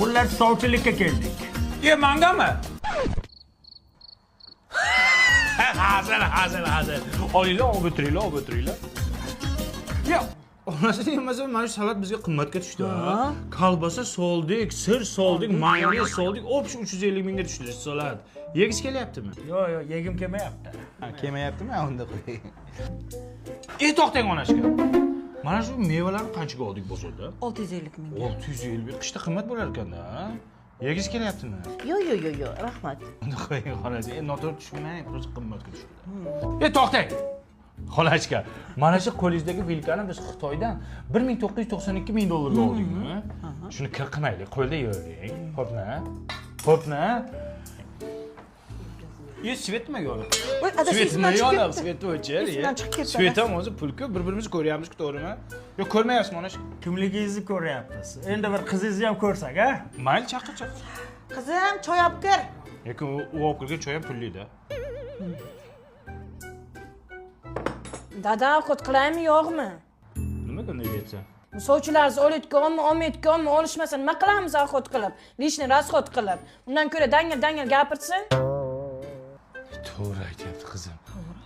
Pullar sovchilikka keldik. Mangami? Hazır. Olinglar, o'tiringlar. Ya, onasi demasa mana shu salat bizga qimmatga tushdi. Kolbasa soldik, sir soldik, mayonez soldik, opsh 350 mingga tushdi salat. Yegis kelyaptimi? Yo'q, yegim kelmayapti. Kelmayaptimi? Unda qo'y. To'xtang onashka. Mana shu mevalarni qanchaga oldik bozorda? 650 ming. 650. Qishda qimmat bo'lar ekanda. Yegis kelyaptimi? Yo'q, rahmat. Unda qo'ying xolasi. Noto'g'ri tushunmang, просто qimmatga tushdi. To'xtang. Xolachka, mana shu qo'lingizdagi vilkani biz Xitoydan 1992 ming dollarga oldikmi? Shuni kir qilmaylik, qo'lda yeyavering. Xo'pmi? Svet nimaga olib? Voy, adasi Svetni yo'q, svet o'chir. Esidan chiqib ketdi. Svet ham o'zi pulku, bir-birimizni ko'ryapmiz-ku, to'g'rimi? Yo'q, ko'rmayapsizmi mana shu? Kimligingizni ko'ryapmiz. Endi bir qizingizni ham ko'rsak, a? Mayli, chaqir. Qizim, choy olib kir. Lekin u olib kirgan choy ham pulli-da. Dada, ovqat qilaymi, yo'qmi? Nimaga unday deyapsan? Sovchilarsiz olayotganmi, olmayotganmi, olishmasa nima qilamiz ovqat qilib? Lishni rasxot qilib. Undan ko'ra dangal gapirsin. To'g'ri aytyapti qizim.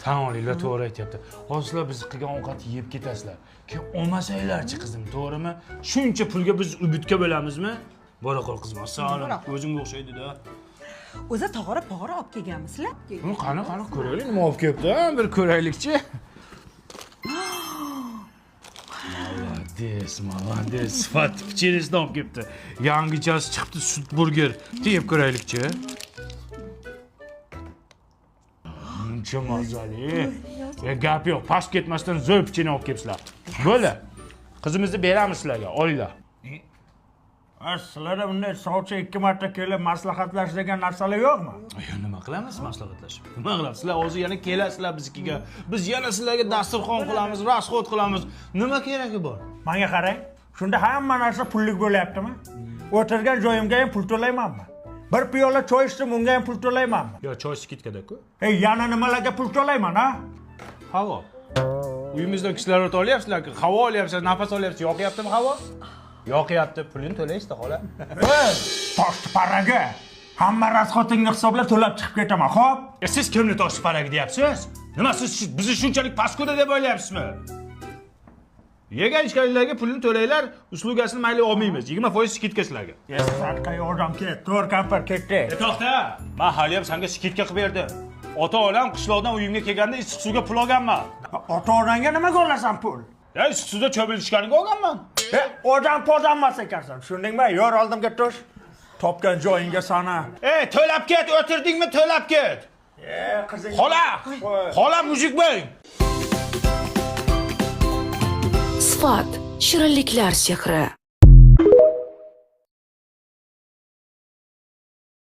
Tan olinglar, to'g'ri aytyapti. Hozirlar biz qilgan ovqatni yeb ketasizlar. Keyin olmasanglarchi qizim, to'g'rimi? Shuncha pulga biz ubutga bo'lamizmi? Bora qol qizim, assalom. O'zimga o'xshaydi-da. O'zi tog'ora olib kelganmisizlar? Buni qani ko'raylik, nima olib kelibdi? Bir ko'raylikchi. Молодец. Sifat pichirizni olib kelibdi. Yangichasi chiqibdi, sut burger. Yeb ko'raylikchi. Uncha mazali. Gap yo'q, past ketmasdan zo'r pichini olib kelibsizlar. Bo'ldi. Qizimizni beramiz sizlarga, olinglar. Sizlarda bunday sovchi 2 marta kelib maslahatlash degan narsalar yo'qmi? Nima qilamiz maslahatlashib? Nima qilamiz? Sizlar hozir yana kelasizlar biznikiga. Biz yana sizlarga dasturxon qilamiz, rasxot qilamiz. Nima keragi bor? Menga qarang. Shunda hamma narsa pullik bo'lyaptimi? O'tirgan joyimga ham pul to'laymanmi? Bir piyola choy ichdim, unga ham pul to'laymanmi? Yo, choy skitkada-ku. Yana nimalarga pul to'layman, ha? Havo. Uyimizda kislorod olyapsizlar-ku, havo olyapsiz, nafas olyapsiz. Yoqyaptimi havo? Yoqyapti, pulini to'laysiz-da, xola. Toshni paraga. Hamma rasxotingni hisoblab to'lab chiqib ketaman, xo'p? Siz kimni toshni paraga deyapsiz? Nima siz bizni shunchalik paskoda deb o'ylayapsizmi? Yegan ichganlarga pulini to'laylar, uslugasini mayli olmaymiz. 20% skitka sizlarga. Satqa yordam ket, to'r kampir ketdi. To'xta. Men hali ham senga skitka qilib berdim. Ota-onam qishloqdan uyimga kelganda issiq suvga pul olganman. Ota-onangga nimaga olasan pul? Issiq suvda cho'milishganiga olganman. Odam emas ekansan. Tushundingmi? Yor oldimga tush. Topgan joyingga sana. To'lab ket, o'tirdingmi, to'lab ket. Qizing. Xola mujik bo'ling. Sifat shirinliklar sehri.